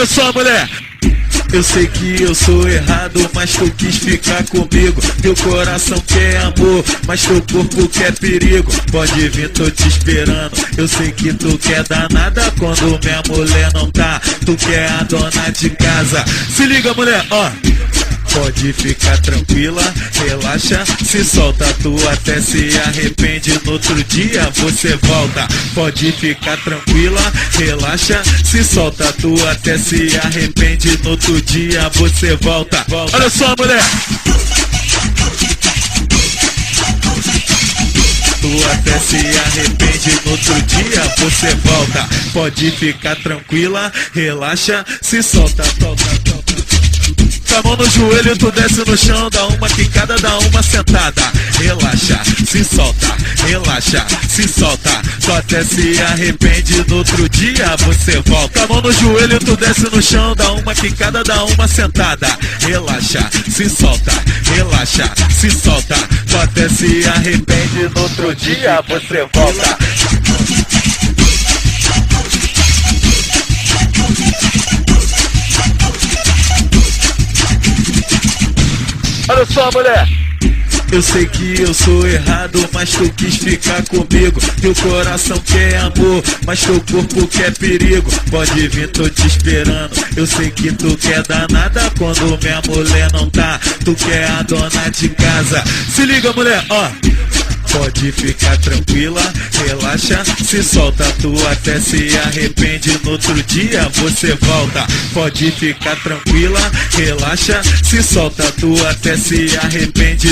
Olha só, mulher. Eu sei que eu sou errado, mas tu quis ficar comigo. Teu coração quer amor, mas teu corpo quer perigo. Pode vir, tô te esperando. Eu sei que tu quer danada quando minha mulher não tá. Tu quer a dona de casa. Se liga, mulher, ó. Pode ficar tranquila, relaxa, se solta, tu até se arrepende, no outro dia você volta. Pode ficar tranquila, relaxa, se solta, tu até se arrepende, no outro dia você volta. Olha só, mulher! Tu até se arrepende, no outro dia você volta. Pode ficar tranquila, relaxa, se solta, com a mão no joelho, tu desce no chão, dá uma quicada, dá uma sentada. Relaxa, se solta, relaxa, se solta. Tu até se arrepende, no outro dia você volta. Com a mão no joelho, tu desce no chão, dá uma quicada, dá uma sentada. Relaxa, se solta, relaxa, se solta. Tu até se arrepende, no outro dia você volta. Olha só, mulher! Eu sei que eu sou errado, mas tu quis ficar comigo. Teu coração quer amor, mas teu corpo quer perigo. Pode vir, tô te esperando. Eu sei que tu quer danada quando minha mulher não tá. Tu quer a dona de casa. Se liga, mulher, ó. Pode ficar tranquila, relaxa, se solta, tu até se arrepende, no outro dia você volta. Pode ficar tranquila, relaxa, se solta, tu até se arrepende.